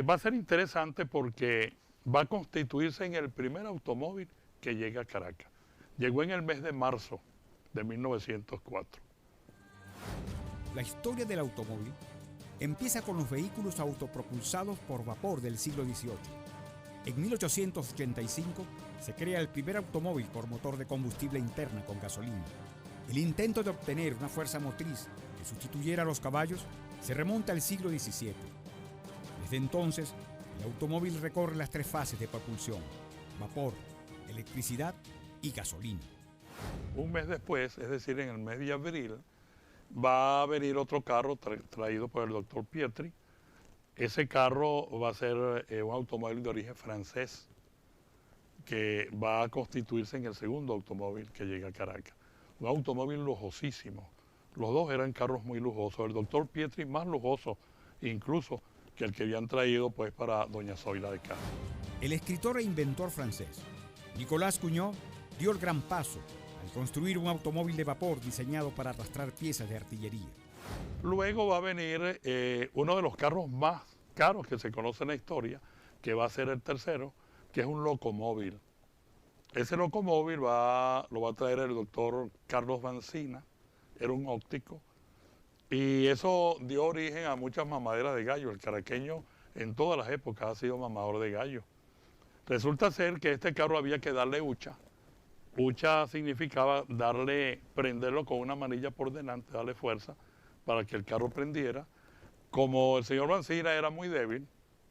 Va a ser interesante porque va a constituirse en el primer automóvil que llega a Caracas. Llegó en el mes de marzo de 1904. La historia del automóvil empieza con los vehículos autopropulsados por vapor del siglo XVIII. En 1885 se crea el primer automóvil por motor de combustible interna con gasolina. El intento de obtener una fuerza motriz que sustituyera a los caballos se remonta al siglo XVII. Desde entonces, el automóvil recorre las tres fases de propulsión: vapor, electricidad y gasolina. Un mes después, es decir, en el mes de abril, va a venir otro carro traído por el doctor Pietri. Ese carro va a ser un automóvil de origen francés que va a constituirse en el segundo automóvil que llega a Caracas. Un automóvil lujosísimo. Los dos eran carros muy lujosos. El doctor Pietri más lujoso incluso que el que habían traído pues para doña Zoila de Castro. El escritor e inventor francés Nicolas Cugnot dio el gran paso al construir un automóvil de vapor diseñado para arrastrar piezas de artillería. Luego va a venir uno de los carros más caros que se conoce en la historia, que va a ser el tercero, que es un locomóvil. Ese locomóvil lo va a traer el doctor Carlos Vancina, era un óptico, y eso dio origen a muchas mamaderas de gallo. El caraqueño en todas las épocas ha sido mamador de gallo. Resulta ser que este carro había que darle hucha. Hucha significaba prenderlo con una manilla por delante, darle fuerza para que el carro prendiera. Como el señor Vancina era muy débil,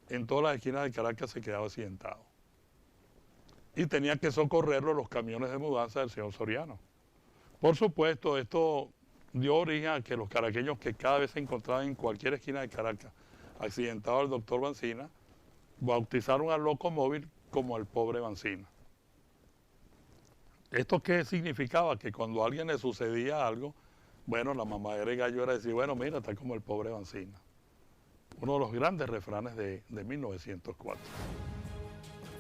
en todas las esquinas de Caracas se quedaba accidentado. Y tenía que socorrerlo los camiones de mudanza del señor Soriano. Por supuesto, esto dio origen a que los caraqueños que cada vez se encontraban en cualquier esquina de Caracas accidentado al doctor Vancina, bautizaron al locomóvil como el pobre Vancina. ¿Esto qué significaba? Que cuando a alguien le sucedía algo, bueno, la mamadera de gallo era decir, bueno, mira, está como el pobre Vancina. Uno de los grandes refranes de 1904.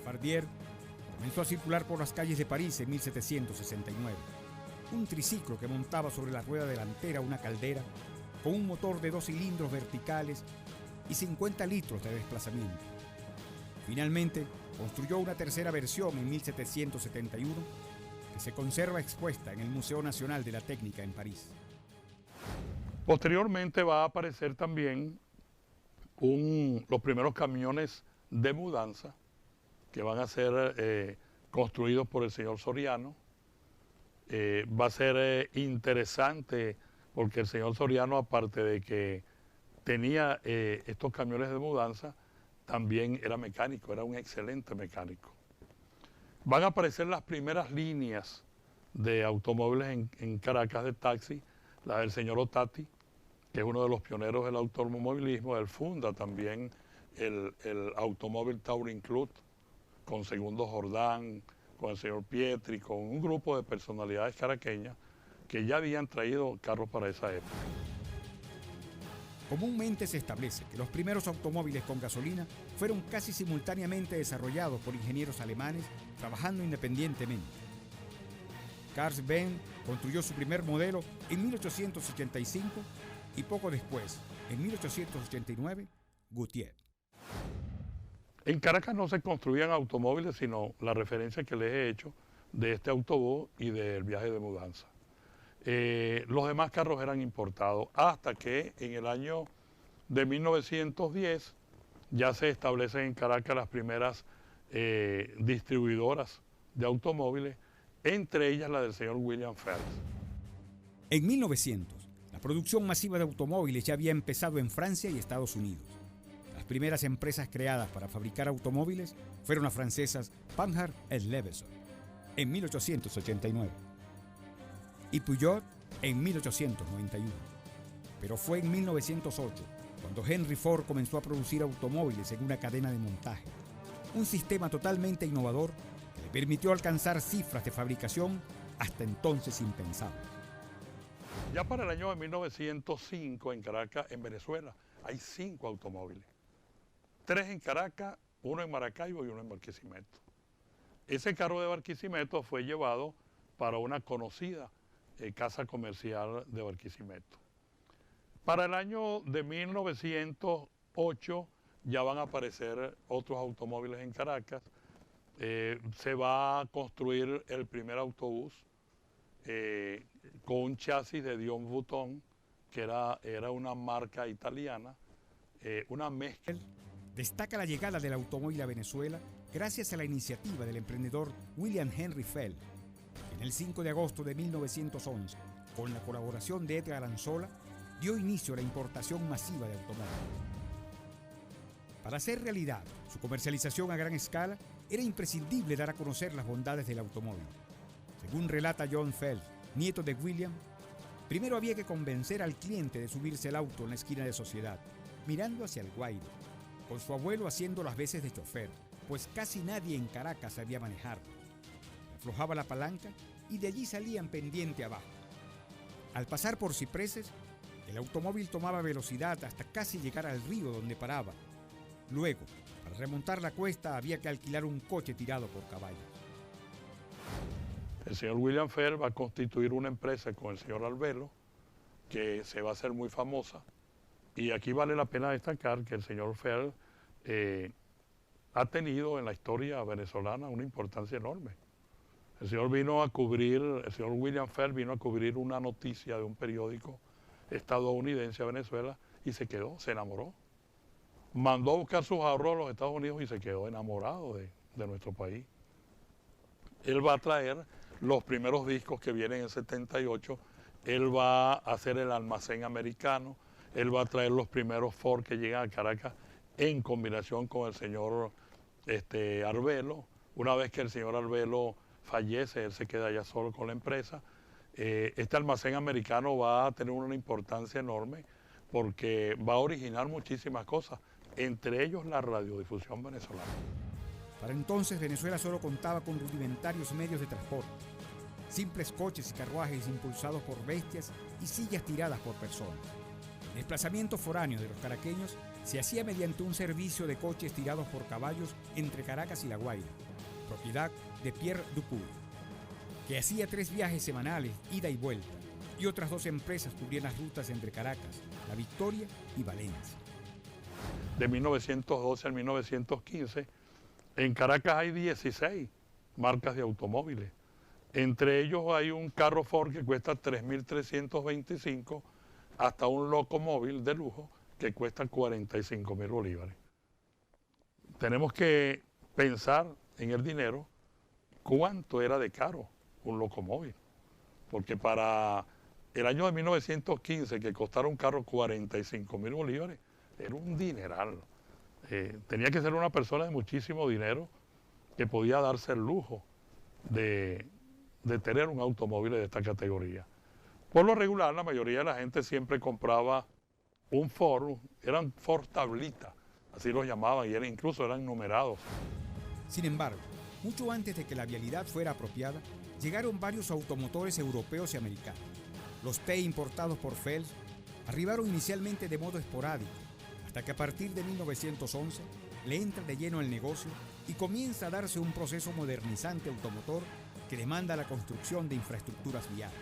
Fardier comenzó a circular por las calles de París en 1769. Un triciclo que montaba sobre la rueda delantera una caldera con un motor de 2 cilindros verticales y 50 litros de desplazamiento. Finalmente, construyó una tercera versión en 1771 que se conserva expuesta en el Museo Nacional de la Técnica en París. Posteriormente va a aparecer también los primeros camiones de mudanza que van a ser construidos por el señor Soriano. Va a ser interesante porque el señor Soriano, aparte de que tenía estos camiones de mudanza, también era mecánico, era un excelente mecánico. Van a aparecer las primeras líneas de automóviles en Caracas de taxi, la del señor Otati, que es uno de los pioneros del automovilismo. Él funda también el automóvil Touring Club, con Segundo Jordán, con el señor Pietri, con un grupo de personalidades caraqueñas que ya habían traído carros para esa época. Comúnmente se establece que los primeros automóviles con gasolina fueron casi simultáneamente desarrollados por ingenieros alemanes trabajando independientemente. Karl Benz construyó su primer modelo en 1885 y poco después, en 1889, Goodyear. En Caracas no se construían automóviles, sino la referencia que les he hecho de este autobús y del viaje de mudanza. Los demás carros eran importados hasta que en el año de 1910 ya se establecen en Caracas las primeras distribuidoras de automóviles, entre ellas la del señor William Phelps. En 1900, la producción masiva de automóviles ya había empezado en Francia y Estados Unidos. Las primeras empresas creadas para fabricar automóviles fueron las francesas Panhard y Leveson en 1889 y Peugeot en 1891. Pero fue en 1908 cuando Henry Ford comenzó a producir automóviles en una cadena de montaje, un sistema totalmente innovador que le permitió alcanzar cifras de fabricación hasta entonces impensables. Ya para el año de 1905 en Caracas, en Venezuela, hay 5 automóviles. 3 en Caracas, 1 en Maracaibo y 1 en Barquisimeto. Ese carro de Barquisimeto fue llevado para una conocida casa comercial de Barquisimeto. Para el año de 1908 ya van a aparecer otros automóviles en Caracas. Se va a construir el primer autobús con un chasis de Dion Bouton, que era una marca italiana, una mezcla. Destaca la llegada del automóvil a Venezuela gracias a la iniciativa del emprendedor William Henry Fell, que en el 5 de agosto de 1911, con la colaboración de Edgar Anzola, dio inicio a la importación masiva de automóviles. Para hacer realidad su comercialización a gran escala, era imprescindible dar a conocer las bondades del automóvil. Según relata John Fell, nieto de William, primero había que convencer al cliente de subirse al auto en la esquina de Sociedad, mirando hacia el Guairo, con su abuelo haciendo las veces de chofer, pues casi nadie en Caracas sabía manejarlo. Aflojaba la palanca y de allí salían pendiente abajo. Al pasar por cipreses, el automóvil tomaba velocidad hasta casi llegar al río donde paraba. Luego, para remontar la cuesta había que alquilar un coche tirado por caballos. El señor William Fell va a constituir una empresa con el señor Arbelo, que se va a hacer muy famosa. Y aquí vale la pena destacar que el señor Fell ha tenido en la historia venezolana una importancia enorme. El señor William Fell vino a cubrir una noticia de un periódico estadounidense a Venezuela y se quedó, se enamoró. Mandó a buscar sus ahorros a los Estados Unidos y se quedó enamorado de nuestro país. Él va a traer los primeros discos que vienen en 78, él va a hacer el almacén americano, él va a traer los primeros Ford que llegan a Caracas en combinación con el señor Arbelo. Una vez que el señor Arbelo fallece, él se queda ya solo con la empresa. Este almacén americano va a tener una importancia enorme porque va a originar muchísimas cosas, entre ellos la radiodifusión venezolana. Para entonces Venezuela solo contaba con rudimentarios medios de transporte, simples coches y carruajes impulsados por bestias y sillas tiradas por personas. El desplazamiento foráneo de los caraqueños se hacía mediante un servicio de coches tirados por caballos entre Caracas y La Guaira, propiedad de Pierre Dupuy, que hacía 3 viajes semanales, ida y vuelta, y otras 2 empresas cubrían las rutas entre Caracas, La Victoria y Valencia. De 1912 al 1915, en Caracas hay 16 marcas de automóviles. Entre ellos hay un carro Ford que cuesta 3.325 hasta un locomóvil de lujo que cuesta 45.000 bolívares. Tenemos que pensar en el dinero cuánto era de caro un locomóvil, porque para el año de 1915 que costara un carro 45.000 bolívares era un dineral. Tenía que ser una persona de muchísimo dinero que podía darse el lujo de tener un automóvil de esta categoría. Por lo regular, la mayoría de la gente siempre compraba un Ford, eran Ford tablita, así los llamaban, y incluso eran numerados. Sin embargo, mucho antes de que la vialidad fuera apropiada, llegaron varios automotores europeos y americanos. Los T importados por Fels arribaron inicialmente de modo esporádico, hasta que a partir de 1911 le entra de lleno el negocio y comienza a darse un proceso modernizante automotor que demanda la construcción de infraestructuras viales.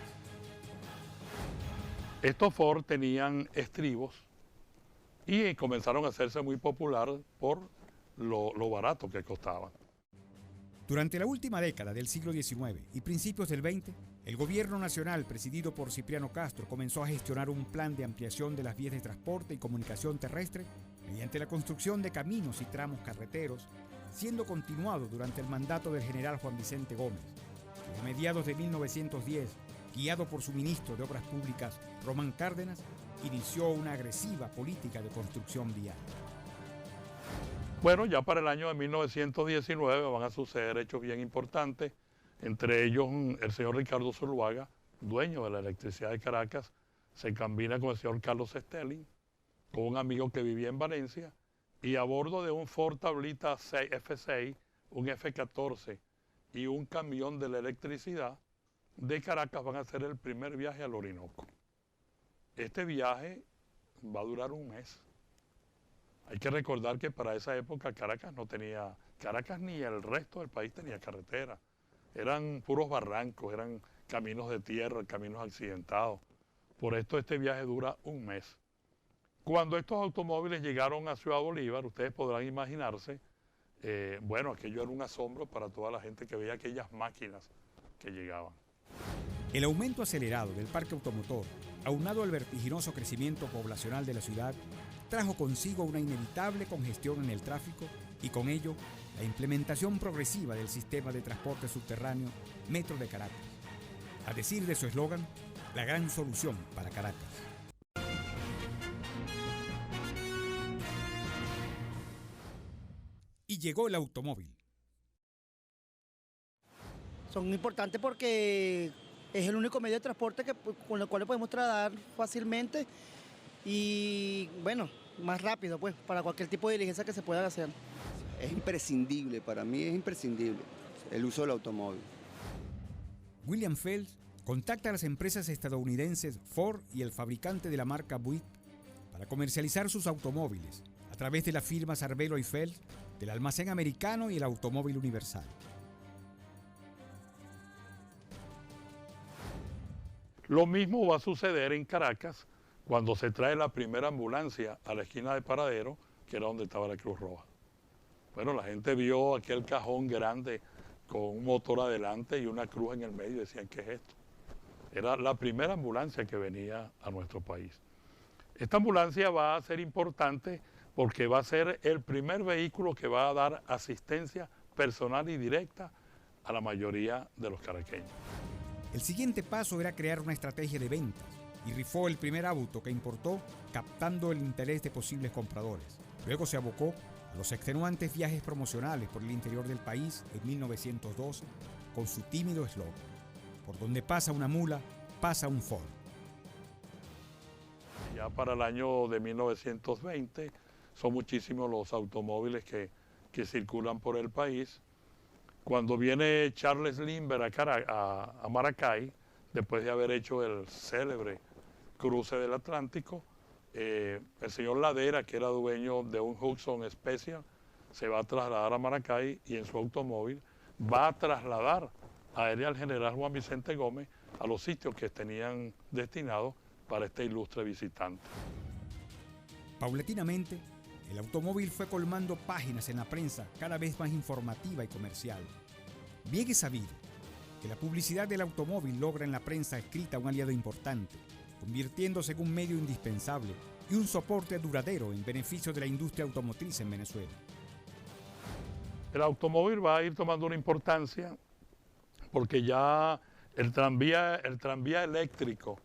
Estos Ford tenían estribos y comenzaron a hacerse muy popular por lo barato que costaban. Durante la última década del siglo XIX y principios del XX, el gobierno nacional, presidido por Cipriano Castro, comenzó a gestionar un plan de ampliación de las vías de transporte y comunicación terrestre mediante la construcción de caminos y tramos carreteros, siendo continuado durante el mandato del general Juan Vicente Gómez, que a mediados de 1910, guiado por su ministro de Obras Públicas, Román Cárdenas, inició una agresiva política de construcción vial. Bueno, ya para el año de 1919 van a suceder hechos bien importantes, entre ellos el señor Ricardo Zuluaga, dueño de la electricidad de Caracas, se combina con el señor Carlos Stelling, con un amigo que vivía en Valencia, y a bordo de un Ford Tablita F6, un F14 y un camión de la electricidad, de Caracas van a hacer el primer viaje al Orinoco. Este viaje va a durar un mes. Hay que recordar que para esa época Caracas ni el resto del país tenía carretera. Eran puros barrancos, eran caminos de tierra, caminos accidentados. Por esto este viaje dura un mes. Cuando estos automóviles llegaron a Ciudad Bolívar, ustedes podrán imaginarse, bueno, aquello era un asombro para toda la gente que veía aquellas máquinas que llegaban. El aumento acelerado del parque automotor, aunado al vertiginoso crecimiento poblacional de la ciudad, trajo consigo una inevitable congestión en el tráfico y con ello la implementación progresiva del sistema de transporte subterráneo Metro de Caracas. A decir de su eslogan, la gran solución para Caracas. Y llegó el automóvil. Son importantes porque es el único medio de transporte con el cual podemos trasladar fácilmente y, bueno, más rápido, pues, para cualquier tipo de diligencia que se pueda hacer. Es imprescindible, para mí es imprescindible el uso del automóvil. William Phelps contacta a las empresas estadounidenses Ford y el fabricante de la marca Buick para comercializar sus automóviles a través de las firmas Arbelo y Phelps, del almacén americano y el automóvil universal. Lo mismo va a suceder en Caracas cuando se trae la primera ambulancia a la esquina de Paradero, que era donde estaba la Cruz Roja. Bueno, la gente vio aquel cajón grande con un motor adelante y una cruz en el medio y decían, ¿qué es esto? Era la primera ambulancia que venía a nuestro país. Esta ambulancia va a ser importante porque va a ser el primer vehículo que va a dar asistencia personal y directa a la mayoría de los caraqueños. El siguiente paso era crear una estrategia de ventas y rifó el primer auto que importó, captando el interés de posibles compradores. Luego se abocó a los extenuantes viajes promocionales por el interior del país en 1912 con su tímido eslogan: por donde pasa una mula, pasa un Ford. Ya para el año de 1920 son muchísimos los automóviles que circulan por el país. Cuando viene Charles Lindbergh a Maracay, después de haber hecho el célebre cruce del Atlántico, el señor Ladera, que era dueño de un Hudson Special, se va a trasladar a Maracay y en su automóvil va a trasladar al general Juan Vicente Gómez a los sitios que tenían destinados para este ilustre visitante. Paulatinamente, el automóvil fue colmando páginas en la prensa cada vez más informativa y comercial. Bien es sabido que la publicidad del automóvil logra en la prensa escrita un aliado importante, convirtiéndose en un medio indispensable y un soporte duradero en beneficio de la industria automotriz en Venezuela. El automóvil va a ir tomando una importancia porque ya el tranvía eléctrico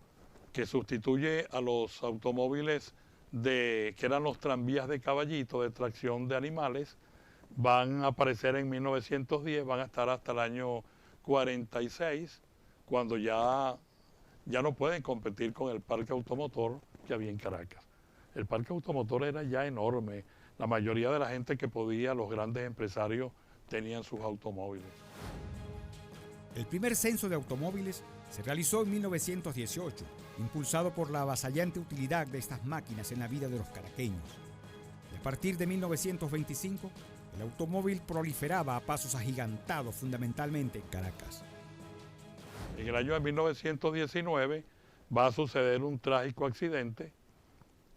que sustituye a los automóviles que eran los tranvías de caballito, de tracción de animales, van a aparecer en 1910, van a estar hasta el año 46, cuando ya no pueden competir con el parque automotor que había en Caracas. El parque automotor era ya enorme, la mayoría de la gente que podía, los grandes empresarios, tenían sus automóviles. El primer censo de automóviles se realizó en 1918, impulsado por la avasallante utilidad de estas máquinas en la vida de los caraqueños. Y a partir de 1925, el automóvil proliferaba a pasos agigantados, fundamentalmente en Caracas. En el año de 1919 va a suceder un trágico accidente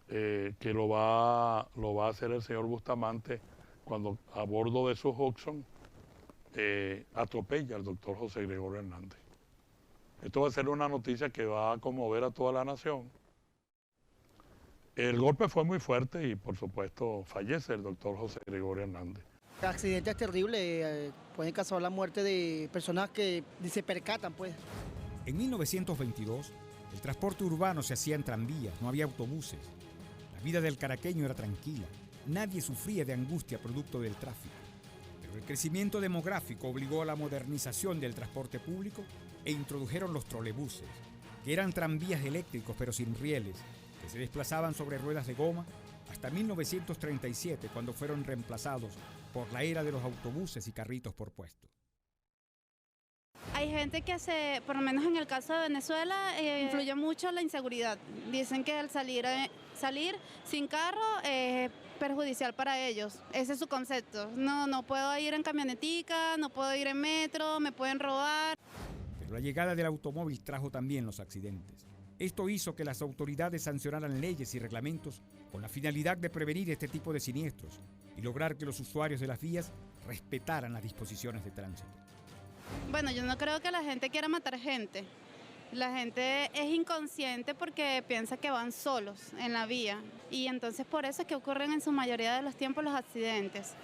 que lo va a hacer el señor Bustamante cuando a bordo de su Hudson atropella al doctor José Gregorio Hernández. Esto va a ser una noticia que va a conmover a toda la nación. El golpe fue muy fuerte y, por supuesto, fallece el doctor José Gregorio Hernández. Accidentes terribles pueden causar la muerte de personas que ni se percatan, pues. En 1922, el transporte urbano se hacía en tranvías, no había autobuses. La vida del caraqueño era tranquila, nadie sufría de angustia producto del tráfico. Pero el crecimiento demográfico obligó a la modernización del transporte público e introdujeron los trolebuses, que eran tranvías eléctricos pero sin rieles, que se desplazaban sobre ruedas de goma hasta 1937, cuando fueron reemplazados por la era de los autobuses y carritos por puesto. Hay gente que por lo menos en el caso de Venezuela, influye mucho la inseguridad. Dicen que el salir sin carro es perjudicial para ellos. Ese es su concepto. No puedo ir en camionetica, no puedo ir en metro, me pueden robar. Pero la llegada del automóvil trajo también los accidentes. Esto hizo que las autoridades sancionaran leyes y reglamentos con la finalidad de prevenir este tipo de siniestros y lograr que los usuarios de las vías respetaran las disposiciones de tránsito. Bueno, yo no creo que la gente quiera matar gente. La gente es inconsciente porque piensa que van solos en la vía y entonces por eso es que ocurren en su mayoría de los tiempos los accidentes.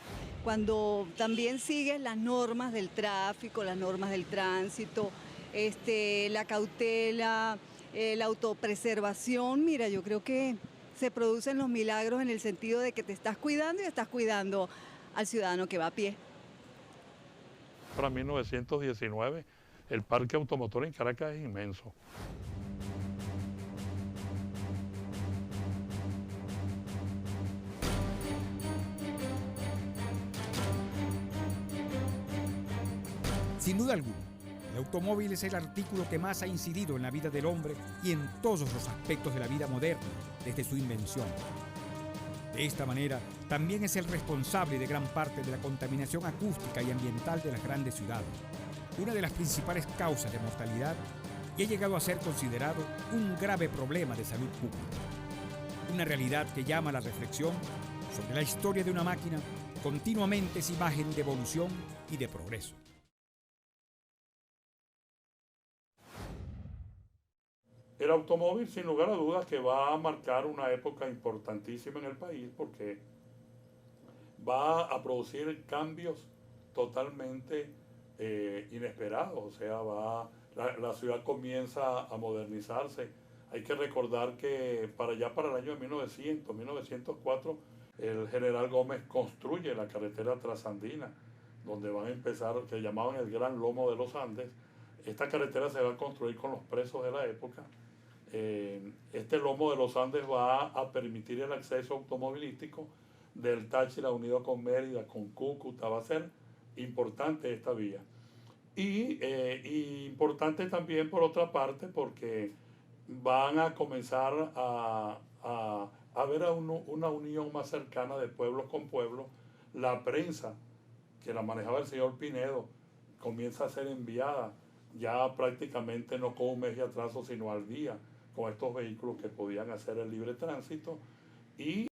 Cuando también sigues las normas del tráfico, las normas del tránsito, la cautela, la autopreservación, mira, yo creo que se producen los milagros en el sentido de que te estás cuidando y estás cuidando al ciudadano que va a pie. Para 1919, el parque automotor en Caracas es inmenso. Sin duda alguna, el automóvil es el artículo que más ha incidido en la vida del hombre y en todos los aspectos de la vida moderna desde su invención. De esta manera, también es el responsable de gran parte de la contaminación acústica y ambiental de las grandes ciudades, una de las principales causas de mortalidad, y ha llegado a ser considerado un grave problema de salud pública. Una realidad que llama a la reflexión sobre la historia de una máquina continuamente es imagen de evolución y de progreso. El automóvil, sin lugar a dudas, que va a marcar una época importantísima en el país porque va a producir cambios totalmente inesperados. O sea, la ciudad comienza a modernizarse. Hay que recordar que para el año 1904, el general Gómez construye la carretera trasandina, donde van a empezar, que llamaban el Gran Lomo de los Andes. Esta carretera se va a construir con los presos de la época. Este lomo de los Andes va a permitir el acceso automovilístico del Táchira unido con Mérida, con Cúcuta. Va a ser importante esta vía. Y importante también por otra parte porque van a comenzar a ver una unión más cercana de pueblos con pueblos. La prensa, que la manejaba el señor Pinedo, comienza a ser enviada ya prácticamente no con un mes de atraso, sino al día, con estos vehículos que podían hacer el libre tránsito. Y